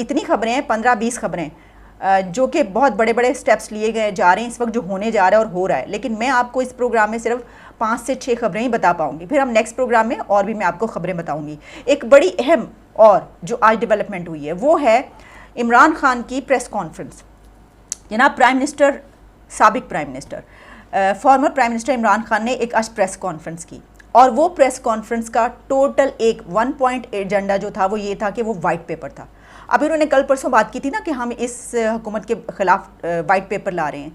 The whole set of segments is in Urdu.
اتنی خبریں ہیں, 15-20 خبریں جو کہ بہت بڑے بڑے سٹیپس لیے گئے جا رہے ہیں اس وقت, جو ہونے جا رہا ہے اور ہو رہا ہے, لیکن میں آپ کو اس پروگرام میں صرف 5 سے 6 خبریں ہی بتا پاؤں گی. پھر ہم نیکسٹ پروگرام میں اور بھی میں آپ کو خبریں بتاؤں گی. ایک بڑی اہم اور جو آج ڈیولپمنٹ ہوئی ہے وہ ہے عمران خان کی پریس کانفرنس. جناب پرائم منسٹر, سابق prime minister, former prime minister Imran Khan نے ایک آج پریس کانفرنس کی, اور وہ پریس کانفرنس کا ٹوٹل ایک 1 پوائنٹ ایجنڈا جو تھا وہ یہ تھا کہ وہ وائٹ پیپر تھا. ابھی انہوں نے کل پرسوں بات کی تھی نا کہ ہم اس حکومت کے خلاف وائٹ پیپر لا رہے ہیں,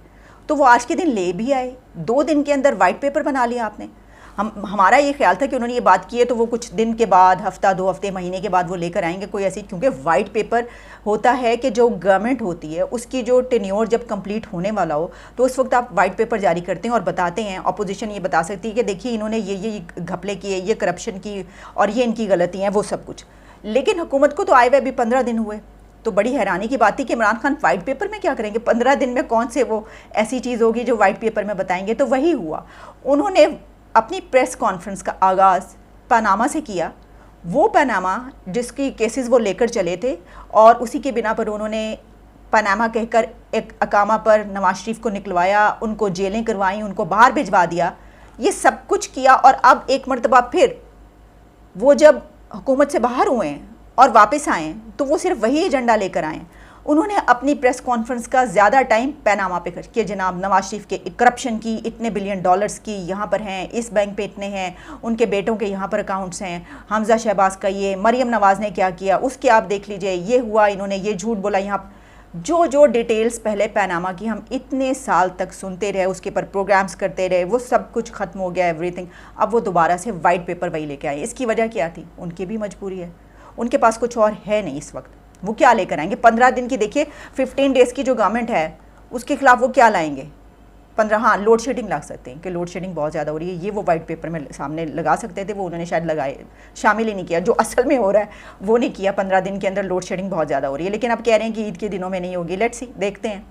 تو وہ آج کے دن لے بھی آئے. 2 دن کے اندر وائٹ پیپر بنا لیا آپ نے. ہمارا یہ خیال تھا کہ انہوں نے یہ بات کی ہے تو وہ کچھ دن کے بعد, ہفتہ 2 ہفتے, مہینے کے بعد وہ لے کر آئیں گے کوئی ایسی, کیونکہ وائٹ پیپر ہوتا ہے کہ جو گورنمنٹ ہوتی ہے اس کی جو ٹینیور جب کمپلیٹ ہونے والا ہو تو اس وقت آپ وائٹ پیپر جاری کرتے ہیں اور بتاتے ہیں. اپوزیشن یہ بتا سکتی ہے کہ دیکھیے انہوں نے یہ گھپلے کیے, یہ کرپشن کی, اور یہ ان کی غلطی ہیں, وہ سب کچھ. لیکن حکومت کو تو آئے ہوئے ابھی 15 دن ہوئے, تو بڑی حیرانی کی بات تھی کہ عمران خان وائٹ پیپر میں کیا کریں گے. 15 دن میں کون سے وہ ایسی چیز ہوگی جو وائٹ پیپر میں بتائیں گے. تو وہی ہوا, انہوں نے اپنی پریس کانفرنس کا آغاز پاناما سے کیا. وہ پاناما جس کی کیسز وہ لے کر چلے تھے, اور اسی کے بنا پر انہوں نے پاناما کہہ کر ایک اقامہ پر نواز شریف کو نکلوایا, ان کو جیلیں کروائیں, ان کو باہر بھجوا دیا, یہ سب کچھ کیا. اور اب ایک مرتبہ پھر وہ جب حکومت سے باہر ہوئے ہیں اور واپس آئیں تو وہ صرف وہی ایجنڈا لے کر آئیں. انہوں نے اپنی پریس کانفرنس کا زیادہ ٹائم پاناما پہ کر کہ جناب نواز شریف کے کرپشن کی, اتنے بلین ڈالرز کی یہاں پر ہیں, اس بینک پہ اتنے ہیں, ان کے بیٹوں کے یہاں پر اکاؤنٹس ہیں, حمزہ شہباز کا یہ, مریم نواز نے کیا کیا, اس کے آپ دیکھ لیجئے, یہ ہوا, انہوں نے یہ جھوٹ بولا یہاں. جو ڈیٹیلز پہلے پاناما کی ہم اتنے سال تک سنتے رہے, اس کے پر پروگرامز کرتے رہے, وہ سب کچھ ختم ہو گیا, ایوری تھنگ. اب وہ دوبارہ سے وائٹ پیپر وہی لے کے آئے. اس کی وجہ کیا تھی؟ ان کی بھی مجبوری ہے, ان کے پاس کچھ اور ہے نہیں اس وقت. وہ کیا لے کر آئیں گے 15 دن کی؟ دیکھیے 15 ڈیز کی جو گورنمنٹ ہے اس کے خلاف وہ کیا لائیں گے 15. ہاں لوڈ شیڈنگ لا سکتے ہیں کہ لوڈ شیڈنگ بہت زیادہ ہو رہی ہے, یہ وہ وائٹ پیپر میں سامنے لگا سکتے تھے, وہ انہوں نے شاید لگائے, شامل ہی نہیں کیا. جو اصل میں ہو رہا ہے وہ نہیں کیا. 15 دن کے اندر لوڈ شیڈنگ بہت زیادہ ہو رہی ہے, لیکن اب کہہ رہے ہیں کہ عید کے دنوں میں نہیں ہوگی. لیٹس سی, دیکھتے ہیں,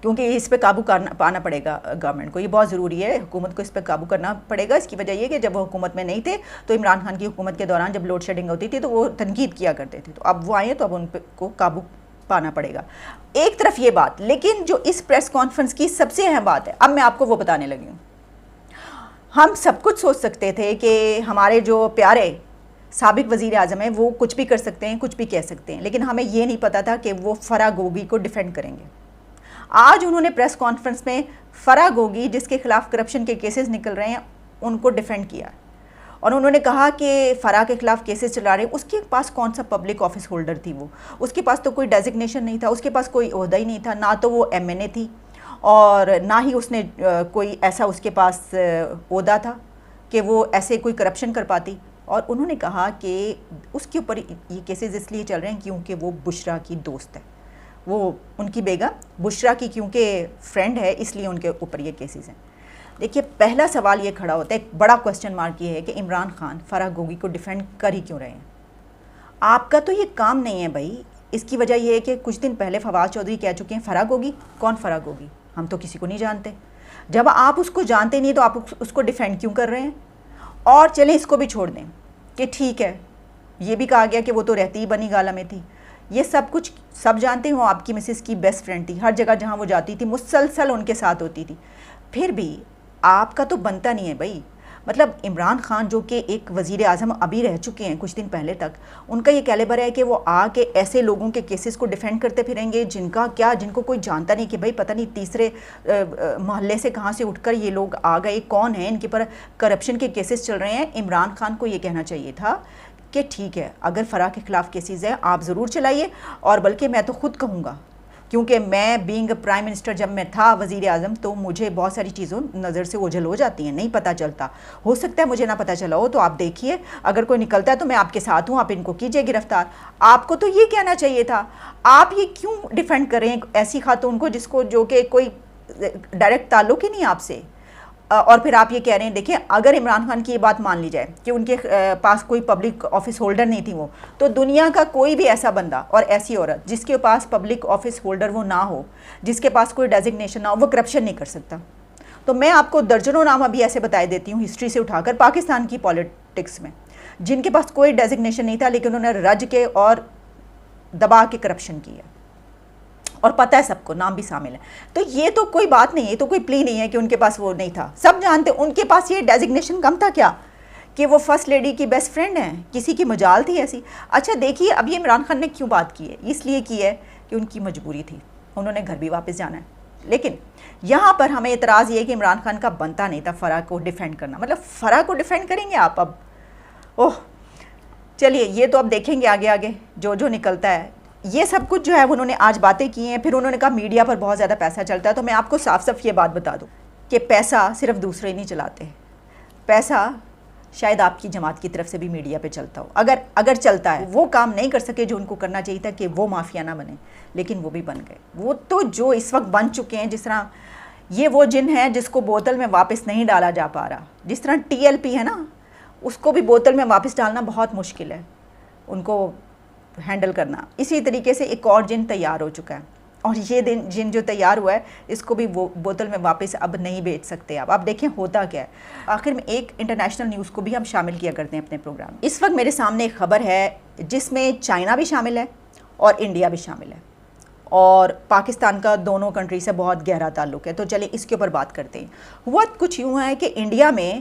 کیونکہ اس پہ قابو پانا پڑے گا گورنمنٹ کو. یہ بہت ضروری ہے, حکومت کو اس پہ قابو کرنا پڑے گا. اس کی وجہ یہ کہ جب وہ حکومت میں نہیں تھے تو عمران خان کی حکومت کے دوران جب لوڈ شیڈنگ ہوتی تھی تو وہ تنقید کیا کرتے تھے, تو اب وہ آئے تو اب ان کو قابو پانا پڑے گا. ایک طرف یہ بات, لیکن جو اس پریس کانفرنس کی سب سے اہم بات ہے, اب میں آپ کو وہ بتانے لگی ہوں. ہم سب کچھ سوچ سکتے تھے کہ ہمارے جو پیارے سابق وزیر اعظم ہیں وہ کچھ بھی کر سکتے ہیں, کچھ بھی کہہ سکتے ہیں, لیکن ہمیں یہ نہیں پتا تھا کہ وہ فرح گوگی کو ڈیفینڈ کریں گے. آج انہوں نے پریس کانفرنس میں فرح گوگی جس کے خلاف کرپشن کے کیسز نکل رہے ہیں ان کو ڈیفینڈ کیا, اور انہوں نے کہا کہ فرح کے خلاف کیسز چلا رہے ہیں, اس کے پاس کون سا پبلک آفس ہولڈر تھی, وہ اس کے پاس تو کوئی ڈیزگنیشن نہیں تھا, اس کے پاس کوئی عہدہ ہی نہیں تھا, نہ تو وہ MNA تھی اور نہ ہی اس نے کوئی ایسا اس کے پاس عہدہ تھا کہ وہ ایسے کوئی کرپشن کر پاتی. اور انہوں نے کہا کہ اس کے اوپر یہ کیسز اس لیے چل رہے ہیں کیونکہ وہ بشرا کی دوست ہے, وہ ان کی بیگم بشرا کی کیونکہ فرینڈ ہے, اس لیے ان کے اوپر یہ کیسز ہیں. دیکھیے پہلا سوال یہ کھڑا ہوتا ہے, ایک بڑا کوسچن مارک یہ ہے کہ عمران خان فرح گوگی کو ڈیفینڈ کر ہی کیوں رہے ہیں؟ آپ کا تو یہ کام نہیں ہے بھائی. اس کی وجہ یہ ہے کہ کچھ دن پہلے فواد چودھری کہہ چکے ہیں فرح گوگی, کون فرح گوگی؟ ہم تو کسی کو نہیں جانتے. جب آپ اس کو جانتے نہیں تو آپ اس کو ڈیفینڈ کیوں کر رہے ہیں؟ اور چلیں اس کو بھی چھوڑ دیں کہ ٹھیک ہے, یہ بھی کہا گیا کہ وہ تو رہتی ہی بنی گالہ میں تھی, یہ سب کچھ سب جانتے ہوں. آپ کی مسز کی بیسٹ فرینڈ تھی, ہر جگہ جہاں وہ جاتی تھی مسلسل ان کے ساتھ ہوتی تھی. پھر بھی آپ کا تو بنتا نہیں ہے بھائی. مطلب عمران خان جو کہ ایک وزیر اعظم ابھی رہ چکے ہیں کچھ دن پہلے تک, ان کا یہ کیلیبر ہے کہ وہ آ کے ایسے لوگوں کے کیسز کو ڈیفینڈ کرتے پھریں گے جن کو کوئی جانتا نہیں کہ بھائی پتہ نہیں تیسرے محلے سے کہاں سے اٹھ کر یہ لوگ آ گئے, کون ہیں, ان کے پر کرپشن کے کیسز چل رہے ہیں. عمران خان کو یہ کہنا چاہیے تھا کہ ٹھیک ہے اگر فرح کے خلاف کیسز ہیں آپ ضرور چلائیے, اور بلکہ میں تو خود کہوں گا کیونکہ میں بینگ پرائم منسٹر جب میں تھا وزیر اعظم تو مجھے بہت ساری چیزوں نظر سے اوجھل ہو جاتی ہیں, نہیں پتہ چلتا. ہو سکتا ہے مجھے نہ پتہ چلا ہو, تو آپ دیکھیے اگر کوئی نکلتا ہے تو میں آپ کے ساتھ ہوں, آپ ان کو کیجئے گرفتار. آپ کو تو یہ کہنا چاہیے تھا. آپ یہ کیوں ڈیفینڈ کریں ایسی خاتون کو جس کو جو کہ کوئی ڈائریکٹ تعلق ہی نہیں آپ سے, اور پھر آپ یہ کہہ رہے ہیں. دیکھیں اگر عمران خان کی یہ بات مان لی جائے کہ ان کے پاس کوئی پبلک آفس ہولڈر نہیں تھی وہ, تو دنیا کا کوئی بھی ایسا بندہ اور ایسی عورت جس کے پاس پبلک آفس ہولڈر وہ نہ ہو, جس کے پاس کوئی ڈیزگنیشن نہ ہو, وہ کرپشن نہیں کر سکتا. تو میں آپ کو درجنوں نام ابھی ایسے بتائے دیتی ہوں ہسٹری سے اٹھا کر پاکستان کی پالیٹکس میں, جن کے پاس کوئی ڈیزگنیشن نہیں تھا لیکن انہوں نے رج کے اور دبا کے کرپشن کی ہے، اور پتہ ہے سب کو، نام بھی شامل ہے. تو یہ تو کوئی بات نہیں ہے، تو کوئی پلی نہیں ہے کہ ان کے پاس وہ نہیں تھا. سب جانتے ان کے پاس یہ ڈیزگنیشن کم تھا کیا کہ وہ فرسٹ لیڈی کی بیسٹ فرینڈ ہیں، کسی کی مجال تھی ایسی. اچھا دیکھیے اب یہ عمران خان نے کیوں بات کی ہے، اس لیے کی ہے کہ ان کی مجبوری تھی، انہوں نے گھر بھی واپس جانا ہے. لیکن یہاں پر ہمیں اعتراض یہ ہے کہ عمران خان کا بنتا نہیں تھا فرح کو ڈیفینڈ کرنا. مطلب فرح کو ڈیفینڈ کریں گے آپ اب؟ اوہ چلیے یہ تو اب دیکھیں گے آگے آگے جو نکلتا ہے. یہ سب کچھ جو ہے انہوں نے آج باتیں کی ہیں. پھر انہوں نے کہا میڈیا پر بہت زیادہ پیسہ چلتا ہے. تو میں آپ کو صاف صاف یہ بات بتا دوں کہ پیسہ صرف دوسرے نہیں چلاتے، پیسہ شاید آپ کی جماعت کی طرف سے بھی میڈیا پہ چلتا ہو. اگر چلتا ہے، وہ کام نہیں کر سکے جو ان کو کرنا چاہیے تھا کہ وہ مافیا نہ بنے، لیکن وہ بھی بن گئے. وہ تو جو اس وقت بن چکے ہیں، جس طرح یہ وہ جن ہے جس کو بوتل میں واپس نہیں ڈالا جا پا رہا. جس طرح TLP ہے نا، اس کو بھی بوتل میں واپس ڈالنا بہت مشکل ہے ان کو ہینڈل کرنا. اسی طریقے سے ایک اور جن تیار ہو چکا ہے، اور یہ جن جو تیار ہوا ہے اس کو بھی وہ بوتل میں واپس اب نہیں بیچ سکتے. اب دیکھیں ہوتا کیا ہے. آخر میں ایک انٹرنیشنل نیوز کو بھی ہم شامل کیا کرتے ہیں اپنے پروگرام. اس وقت میرے سامنے ایک خبر ہے جس میں چائنا بھی شامل ہے اور انڈیا بھی شامل ہے، اور پاکستان کا دونوں کنٹری سے بہت گہرا تعلق ہے. تو چلیں اس کے اوپر بات کرتے ہیں. ہوا کچھ یوں ہے کہ انڈیا میں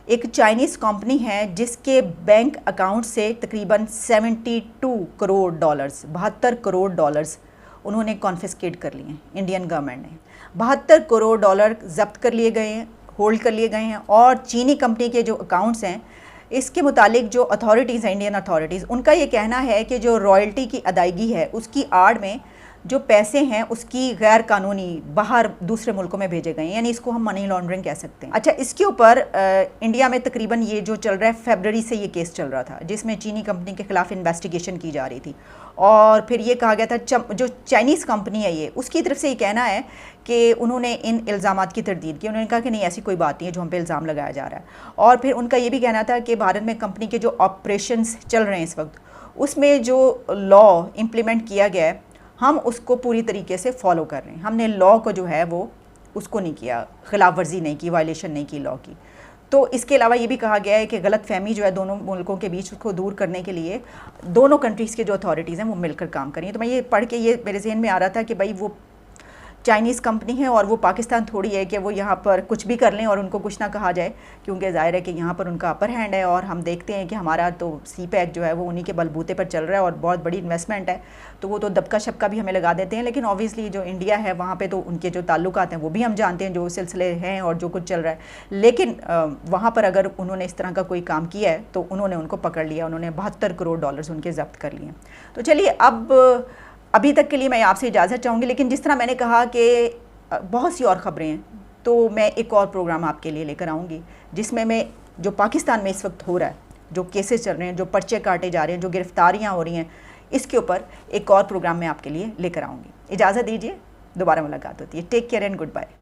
ایک چائنیز کمپنی ہے جس کے بینک اکاؤنٹ سے تقریباً 72 کروڑ ڈالرز 72 کروڑ ڈالرز انہوں نے کانفسکیٹ کر لیے ہیں. انڈین گورنمنٹ نے 72 کروڑ ڈالر ضبط کر لیے گئے ہیں، ہولڈ کر لیے گئے ہیں. اور چینی کمپنی کے جو اکاؤنٹس ہیں، اس کے متعلق جو اتھارٹیز ہیں، انڈین اتھارٹیز، ان کا یہ کہنا ہے کہ جو رائلٹی کی ادائیگی ہے اس کی آڑ میں جو پیسے ہیں اس کی غیر قانونی باہر دوسرے ملکوں میں بھیجے گئے ہیں. یعنی اس کو ہم منی لانڈرنگ کہہ سکتے ہیں. اچھا اس کے اوپر انڈیا میں تقریباً یہ جو چل رہا ہے، فیبرری سے یہ کیس چل رہا تھا جس میں چینی کمپنی کے خلاف انویسٹیگیشن کی جا رہی تھی. اور پھر یہ کہا گیا تھا جو چائنیز کمپنی ہے یہ، اس کی طرف سے یہ کہنا ہے کہ انہوں نے ان الزامات کی تردید کی. انہوں نے کہا کہ نہیں ایسی کوئی بات نہیں ہے جو ہم پہ الزام لگایا جا رہا ہے. اور پھر ان کا یہ بھی کہنا تھا کہ بھارت میں کمپنی کے جو آپریشنز چل رہے ہیں اس وقت، اس میں جو لا امپلیمنٹ کیا گیا ہے ہم اس کو پوری طریقے سے فالو کر رہے ہیں. ہم نے لا کو جو ہے وہ اس کو نہیں کیا، خلاف ورزی نہیں کی، وائلیشن نہیں کی لا کی. تو اس کے علاوہ یہ بھی کہا گیا ہے کہ غلط فہمی جو ہے دونوں ملکوں کے بیچ اس کو دور کرنے کے لیے دونوں کنٹریز کے جو اتھارٹیز ہیں وہ مل کر کام کریں. تو میں یہ پڑھ کے یہ میرے ذہن میں آ رہا تھا کہ بھائی وہ چائنیز کمپنی ہے اور وہ پاکستان تھوڑی ہے کہ وہ یہاں پر کچھ بھی کر لیں اور ان کو کچھ نہ کہا جائے، کیونکہ ظاہر ہے کہ یہاں پر ان کا اپر ہینڈ ہے. اور ہم دیکھتے ہیں کہ ہمارا تو سی پیک جو ہے وہ انہی کے بلبوتے پر چل رہا ہے اور بہت بڑی انویسٹمنٹ ہے، تو وہ تو دبکا شبکا بھی ہمیں لگا دیتے ہیں. لیکن اوبویسلی جو انڈیا ہے وہاں پہ تو ان کے جو تعلقات ہیں وہ بھی ہم جانتے ہیں، جو سلسلے ہیں اور جو کچھ چل رہا ہے. لیکن وہاں پر اگر انہوں نے اس طرح کا کوئی کام کیا ہے تو انہوں نے ان کو پکڑ لیا، انہوں نے 72 کروڑ ڈالرز ان کے ضبط کر لیے. تو چلیے ابھی تک کے لیے میں آپ سے اجازت چاہوں گی. لیکن جس طرح میں نے کہا کہ بہت سی اور خبریں ہیں، تو میں ایک اور پروگرام آپ کے لیے لے کر آؤں گی جس میں جو پاکستان میں اس وقت ہو رہا ہے، جو کیسز چل رہے ہیں، جو پرچے کاٹے جا رہے ہیں، جو گرفتاریاں ہو رہی ہیں، اس کے اوپر ایک اور پروگرام میں آپ کے لیے لے کر آؤں گی. اجازت دیجیے، دوبارہ ملاقات ہوتی ہے. Take care and good bye.